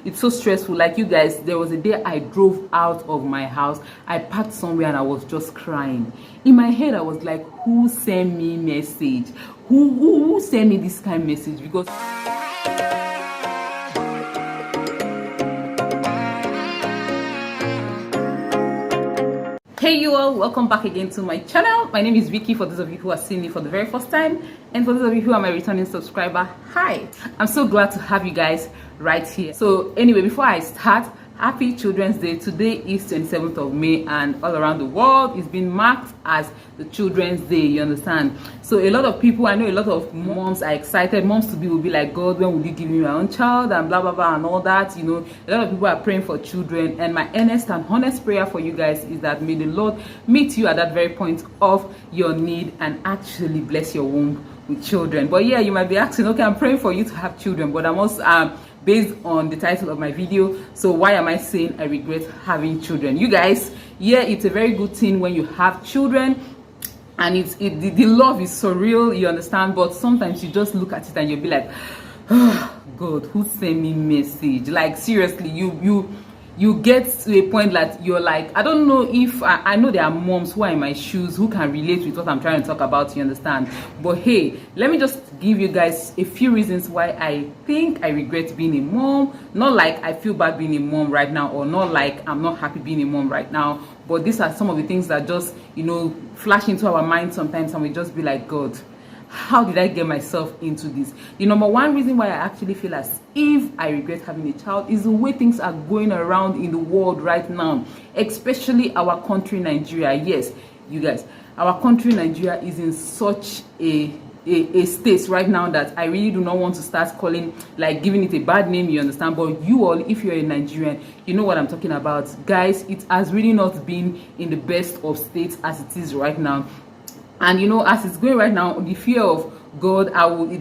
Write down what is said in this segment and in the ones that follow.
it's so stressful. Like, you guys, there was a day I drove out of my house, I parked somewhere and I was just crying. In my head, I was like, who sent me message? Who sent me this kind of message? Because hey you all, welcome back again to my channel. My name is Vicky, for those of you who are seeing me for the very first time, and for those of you who are my returning subscriber, hi. I'm so glad to have you guys right here. So anyway, before I start, happy Children's Day. Today is 27th of May, and all around the world it's been marked as the Children's Day, you understand? So a lot of people, I know a lot of moms are excited. Moms to be will be like, God, when will you give me my own child, and blah blah blah and all that, you know. A lot of people are praying for children, and my earnest and honest prayer for you guys is that may the Lord meet you at that very point of your need and actually bless your womb with children. But yeah, you might be asking, okay, I'm praying for you to have children, but I'm also based on the title of my video, so why am I saying I regret having children? You guys, yeah, it's a very good thing when you have children, and the love is so real, you understand? But sometimes you just look at it and you'll be like, oh, God, who sent me message? Like, seriously, you get to a point that you're like, I don't know if I know there are moms who are in my shoes who can relate with what I'm trying to talk about, you understand? But hey, let me just give you guys a few reasons why I think I regret being a mom. Not like I feel bad being a mom right now, or not like I'm not happy being a mom right now, but these are some of the things that just, you know, flash into our mind sometimes, and we just be like, God, how did I get myself into this? The number one reason why I actually feel as if I regret having a child is the way things are going around in the world right now, especially our country, Nigeria. Yes, you guys, our country, Nigeria, is in such a state right now that I really do not want to start calling, like, giving it a bad name, you understand? But you all, if you're a Nigerian, you know what I'm talking about. Guys, it has really not been in the best of states as it is right now. And you know, as it's going right now, the fear of God,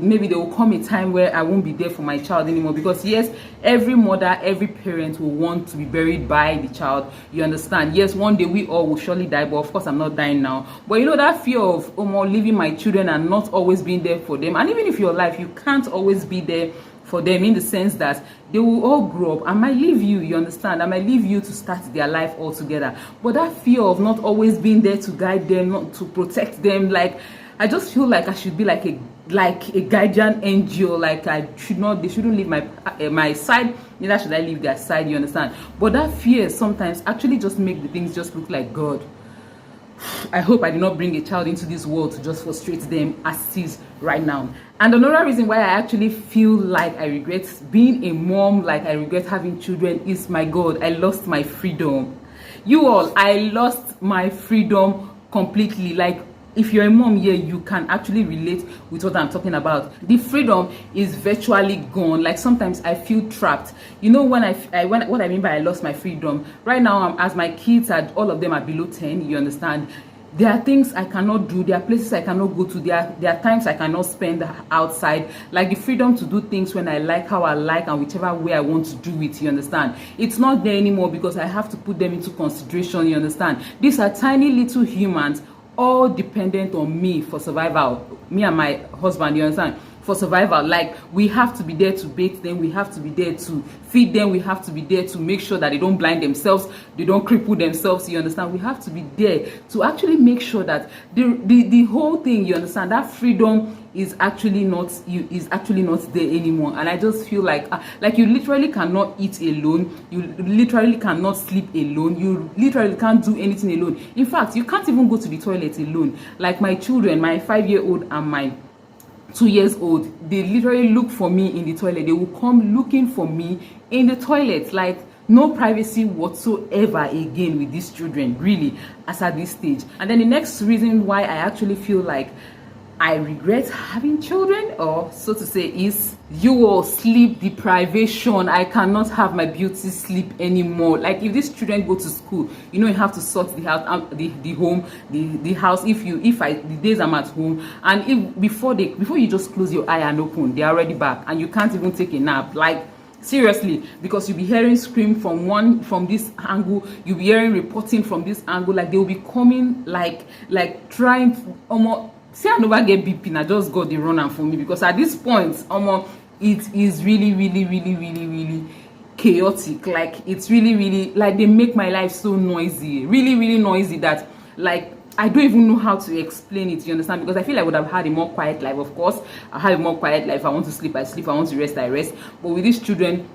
maybe there will come a time where I won't be there for my child anymore. Because yes, every mother, every parent will want to be buried by the child, you understand? Yes, one day we all will surely die, but of course I'm not dying now. But you know, that fear of leaving my children and not always being there for them, and even if you're alive, you can't always be there for them, in the sense that they will all grow up. I might leave you, you understand? I might leave you to start their life all together. But that fear of not always being there to guide them, not to protect them, like, I just feel like I should be like a guardian angel. Like, they shouldn't leave my side, neither should I leave their side, you understand? But that fear sometimes actually just make the things just look like, God, I hope I did not bring a child into this world to just frustrate them as it is right now. And another reason why I actually feel like I regret being a mom, like I regret having children, is, my God, I lost my freedom. You all, I lost my freedom completely. Like, if you're a mom here, you can actually relate with what I'm talking about. The freedom is virtually gone. Like, sometimes I feel trapped. You know, what I mean by I lost my freedom? Right now, as my kids are, all of them are below 10, you understand? There are things I cannot do. There are places I cannot go to. There are times I cannot spend outside. Like, the freedom to do things when I like, how I like, and whichever way I want to do it, you understand? It's not there anymore because I have to put them into consideration, you understand? These are tiny little humans, all dependent on me for survival. Me and my husband, you understand? For survival. Like, we have to be there to bathe them, we have to be there to feed them, we have to be there to make sure that they don't blind themselves, they don't cripple themselves, you understand? We have to be there to actually make sure that the whole thing, you understand, that freedom is actually not there anymore. And I just feel like you literally cannot eat alone, you literally cannot sleep alone, you literally can't do anything alone. In fact, you can't even go to the toilet alone. Like, my children, my 5-year-old and my 2 years old, they literally look for me in the toilet. They will come looking for me in the toilet. Like, no privacy whatsoever again with these children, really, as at this stage. And then the next reason why I actually feel like I regret having children, or so to say, is sleep deprivation. I cannot have my beauty sleep anymore. Like, if these children go to school, you know, you have to sort the house, the home, the house. The days I'm at home, and if before you just close your eye and open, they're already back, and you can't even take a nap. Like, seriously, because you'll be hearing scream from this angle, you'll be hearing reporting from this angle. Like, they'll be coming, like trying to almost say I never get BP, and I just got the run for me, because at this point, it is really chaotic. Like it's really like they make my life so noisy, really noisy, that like I don't even know how to explain it, you understand? Because I feel like I would have had a more quiet life. Of course, I have a more quiet life. I want to sleep, I sleep. I want to rest, I rest. But with these children,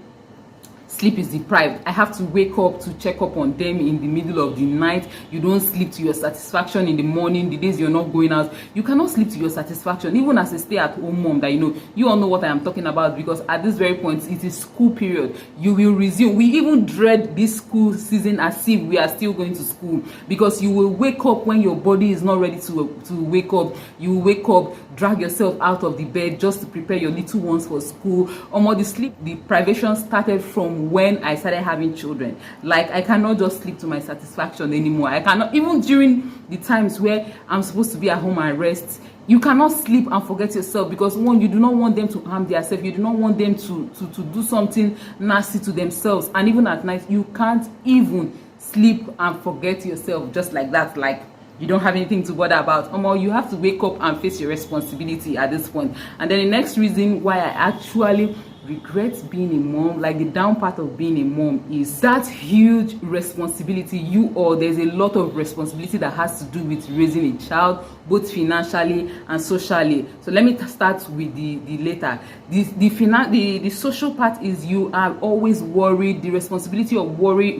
sleep is deprived. I have to wake up to check up on them in the middle of the night. You don't sleep to your satisfaction in the morning. The days you're not going out, you cannot sleep to your satisfaction. Even as a stay-at-home mom, that you all know what I am talking about, because at this very point it is school period. You will resume. We even dread this school season as if we are still going to school, because you will wake up when your body is not ready to wake up. You will wake up, drag yourself out of the bed just to prepare your little ones for school. The sleep deprivation started from when I started having children. Like I cannot just sleep to my satisfaction anymore. I cannot, even during the times where I'm supposed to be at home and rest. You cannot sleep and forget yourself, because one, you do not want them to harm themselves. You do not want them to do something nasty to themselves. And even at night, you can't even sleep and forget yourself just like that. Like you don't have anything to bother about. You have to wake up and face your responsibility at this point. And then the next reason why I actually regret being a mom, like the down part of being a mom, is that huge responsibility. There's a lot of responsibility that has to do with raising a child, both financially and socially. So let me start with the later. The social part is you are always worried. The responsibility of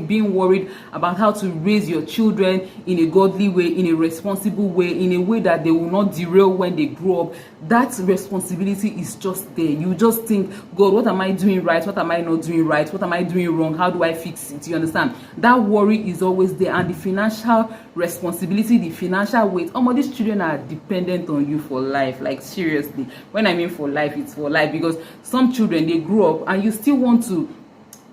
being worried about how to raise your children in a godly way, in a responsible way, in a way that they will not derail when they grow up. That responsibility is just there. You just think, God, what am I doing right? What am I not doing right? What am I doing wrong? How do I fix it? You understand? That worry is always there. And the financial responsibility, the financial weight, these children are dependent on you for life. Like seriously, when I mean for life, it's for life, because some children, they grow up and you still want to,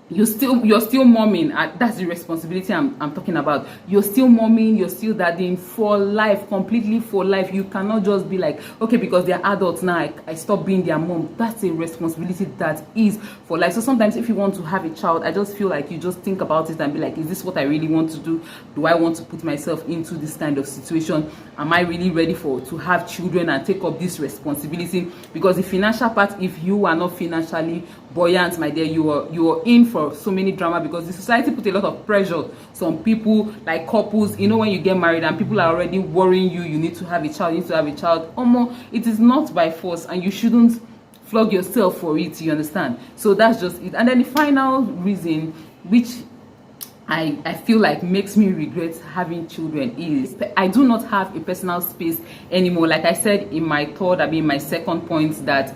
you're still momming. That's the responsibility I'm talking about. You're still momming, you're still dadding for life, completely for life. You cannot just be like, okay, because they're adults now, I stop being their mom. That's a responsibility that is for life. So sometimes if you want to have a child, I just feel like you just think about it and be like, is this what I really want to do? Do I want to put myself into this kind of situation? Am I really ready to have children and take up this responsibility? Because the financial part, if you are not financially buoyant, my dear, you are in for so many drama, because the society put a lot of pressure. Some people, like couples, when you get married and people are already worrying you need to have a child, it is not by force, and you shouldn't flog yourself for it, you understand? So that's just it. And then the final reason, which I feel like makes me regret having children, is I do not have a personal space anymore. Like I said in my my second point, that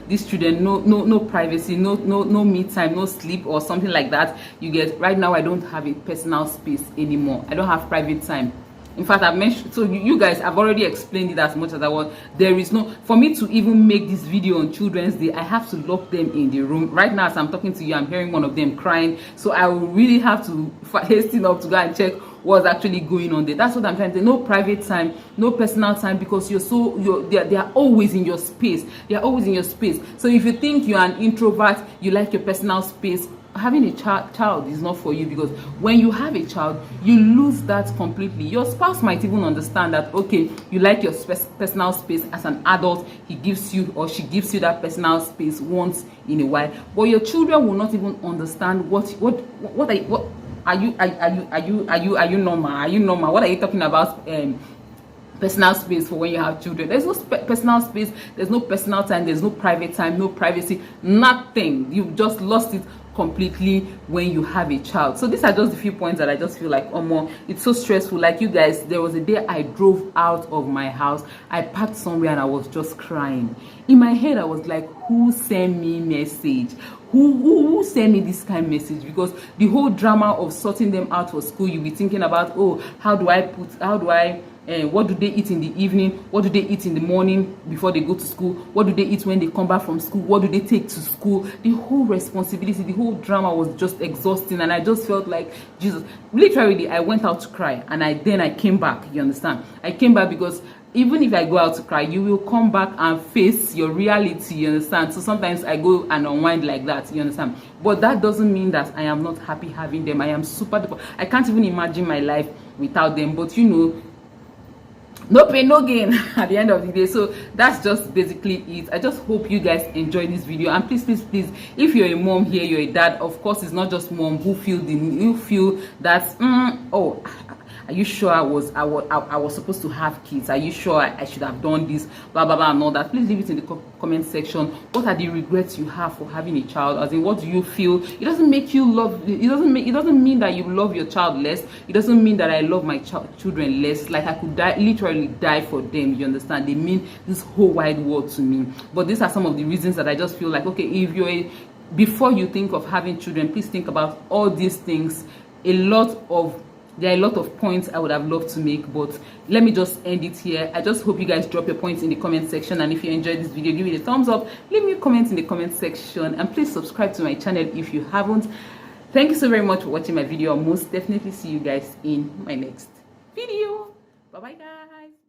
these children, no privacy, no me time, no sleep or something like that. You get, right now I don't have a personal space anymore. I don't have private time. In fact, I've mentioned, so you guys, I've already explained it as much as I want. There is no, for me to even make this video on Children's Day, I have to lock them in the room. Right now, as I'm talking to you, I'm hearing one of them crying. So I will really have to hasten up to go and check what's actually going on there. That's what I'm trying to say. No private time, no personal time, because they are always in your space. They are always in your space. So if you think you're an introvert, you like your personal space, having a child is not for you, because when you have a child, you lose that completely. Your spouse might even understand that, okay, you like your personal space as an adult. He gives you or she gives you that personal space once in a while, but your children will not even understand what are you normal? Are you normal? What are you talking about? Personal space for when you have children. There's no personal space, there's no personal time, there's no private time, no privacy, nothing. You've just lost it completely when you have a child. So these are just a few points that I just feel like, it's so stressful. Like you guys, there was a day I drove out of my house, I parked somewhere and I was just crying. In my head, I was like, who sent me message? Who sent me this kind of message? Because the whole drama of sorting them out for school, you'll be thinking about, what do they eat in the evening? What do they eat in the morning before they go to school? What do they eat when they come back from school? What do they take to school? The whole responsibility, the whole drama was just exhausting, and I just felt like, Jesus. Literally, I went out to cry, and then I came back. You understand? I came back because even if I go out to cry, you will come back and face your reality, you understand? So sometimes I go and unwind like that, you understand? But that doesn't mean that I am not happy having them. I am super duper. I can't even imagine my life without them. But no pain no gain at the end of the day. So that's just basically it. I just hope you guys enjoy this video, and please if you're a mom here, you're a dad, of course it's not just mom who feel that oh, are you sure I was supposed to have kids? Are you sure I should have done this, blah blah blah and all that? Please leave it in the comment section. What are the regrets you have for having a child? As in, what do you feel? It doesn't make you love, it doesn't mean that you love your child less. It doesn't mean that I love my children less. Like, I could literally die for them, you understand? They mean this whole wide world to me. But these are some of the reasons that I just feel like, okay, if you're before you think of having children, please think about all these things. There are a lot of points I would have loved to make, but let me just end it here. I just hope you guys drop your points in the comment section, and if you enjoyed this video, give it a thumbs up, leave me a comment in the comment section, and please subscribe to my channel if you haven't. Thank you so very much for watching my video. I'll most definitely see you guys in my next video. Bye bye guys.